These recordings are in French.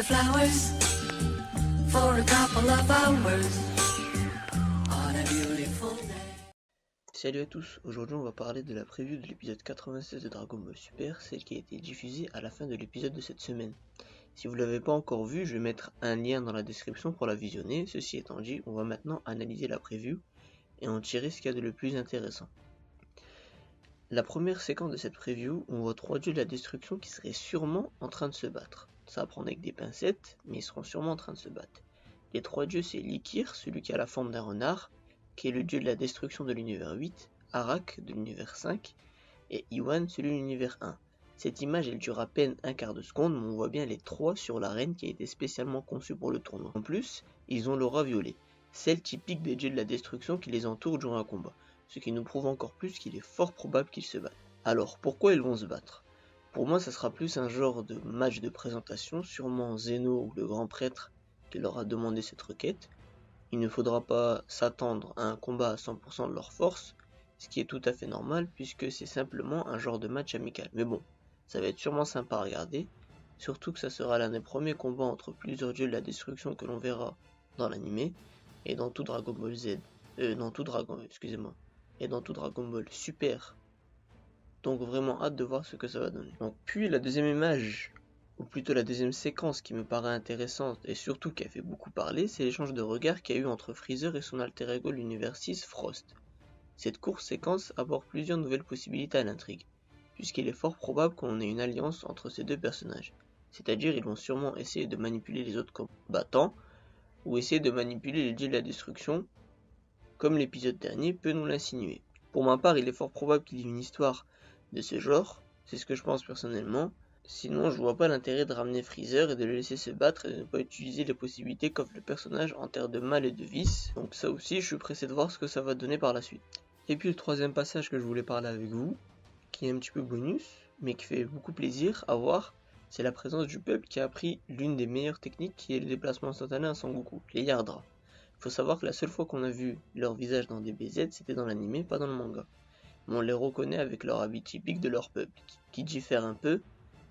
the flowers for a couple of hours on a beautiful day. Salut à tous, aujourd'hui on va parler de la preview de l'épisode 96 de Dragon Ball Super, celle qui a été diffusée à la fin de l'épisode de cette semaine. Si vous l'avez pas encore vu, je vais mettre un lien dans la description pour la visionner. Ceci étant dit, on va maintenant analyser la preview et en tirer ce qu'il y a de le plus intéressant. La première séquence de cette preview, on voit trois dieux de la destruction qui seraient sûrement en train de se battre. Ça va prendre avec des pincettes, mais ils seront sûrement en train de se battre. Les trois dieux, c'est Likir, celui qui a la forme d'un renard, qui est le dieu de la destruction de l'univers 8, Arak de l'univers 5, et Iwan, celui de l'univers 1. Cette image, elle dure à peine un quart de seconde, mais on voit bien les trois sur l'arène qui a été spécialement conçue pour le tournoi. En plus, ils ont l'aura violet, celle typique des dieux de la destruction qui les entoure durant un combat, ce qui nous prouve encore plus qu'il est fort probable qu'ils se battent. Alors, pourquoi ils vont se battre? Pour moi, ça sera plus un genre de match de présentation, sûrement Zeno ou le grand prêtre qui leur a demandé cette requête. Il ne faudra pas s'attendre à un combat à 100% de leur force, ce qui est tout à fait normal puisque c'est simplement un genre de match amical. Mais bon, ça va être sûrement sympa à regarder, surtout que ça sera l'un des premiers combats entre plusieurs dieux de la destruction que l'on verra dans l'anime et dans tout Dragon Ball Z, et dans tout Dragon Ball Super. Donc vraiment hâte de voir ce que ça va donner. Donc, puis la deuxième image, ou plutôt la deuxième séquence qui me paraît intéressante et surtout qui a fait beaucoup parler, c'est l'échange de regards qu'il y a eu entre Freezer et son alter ego l'univers 6 Frost. Cette courte séquence apporte plusieurs nouvelles possibilités à l'intrigue, puisqu'il est fort probable qu'on ait une alliance entre ces deux personnages. C'est-à-dire ils vont sûrement essayer de manipuler les autres combattants, ou essayer de manipuler les dieux de la destruction, comme l'épisode dernier peut nous l'insinuer. Pour ma part, il est fort probable qu'il y ait une histoire de ce genre, c'est ce que je pense personnellement. Sinon, je vois pas l'intérêt de ramener Freezer et de le laisser se battre et de ne pas utiliser les possibilités qu'offre le personnage en termes de mal et de vice. Donc ça aussi, je suis pressé de voir ce que ça va donner par la suite. Et puis le troisième passage que je voulais parler avec vous, qui est un petit peu bonus, mais qui fait beaucoup plaisir à voir, c'est la présence du peuple qui a appris l'une des meilleures techniques qui est le déplacement instantané à Sangoku, les Yardra. Faut savoir que la seule fois qu'on a vu leur visage dans des BZ, c'était dans l'anime, pas dans le manga. Mais on les reconnaît avec leur habit typique de leur peuple, qui diffère un peu,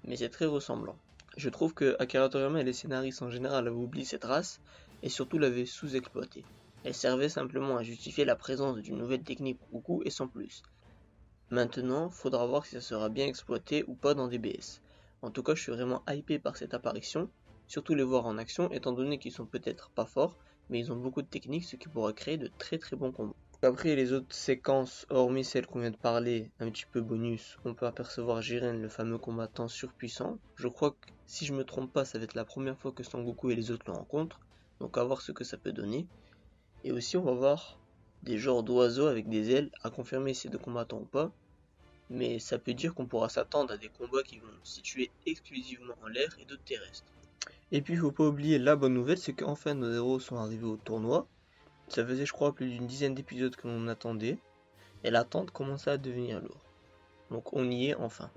mais c'est très ressemblant. Je trouve que Akira Toriyama et les scénaristes en général avaient oublié cette race, et surtout l'avaient sous-exploitée. Elle servait simplement à justifier la présence d'une nouvelle technique pour Goku et sans plus. Maintenant, faudra voir si ça sera bien exploité ou pas dans DBS. En tout cas, je suis vraiment hypé par cette apparition, surtout les voir en action, étant donné qu'ils sont peut-être pas forts, mais ils ont beaucoup de techniques, ce qui pourra créer de très très bons combats. Après les autres séquences, hormis celles qu'on vient de parler, un petit peu bonus, on peut apercevoir Jiren, le fameux combattant surpuissant. Je crois que, si je me trompe pas, ça va être la première fois que Son Goku et les autres le rencontrent, donc à voir ce que ça peut donner. Et aussi on va voir des genres d'oiseaux avec des ailes, à confirmer si c'est de combattants ou pas, mais ça peut dire qu'on pourra s'attendre à des combats qui vont se situer exclusivement en l'air et d'autres terrestres. Et puis il faut pas oublier la bonne nouvelle, c'est qu'enfin nos héros sont arrivés au tournoi. Ça faisait je crois plus d'une dizaine d'épisodes que l'on attendait, et l'attente commençait à devenir lourde. Donc on y est enfin.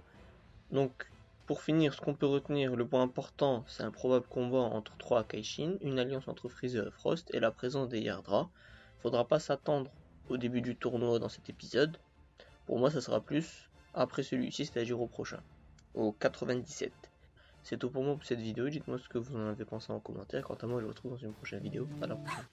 Donc pour finir, ce qu'on peut retenir, le point important, c'est un probable combat entre trois Akaishin, une alliance entre Freezer et Frost, et la présence des Yardra. Faudra pas s'attendre au début du tournoi dans cet épisode. Pour moi ça sera plus après celui-ci, c'est-à-dire au prochain, au 97. C'est tout pour moi pour cette vidéo, dites-moi ce que vous en avez pensé en commentaire. Quant à moi, je vous retrouve dans une prochaine vidéo. À la prochaine.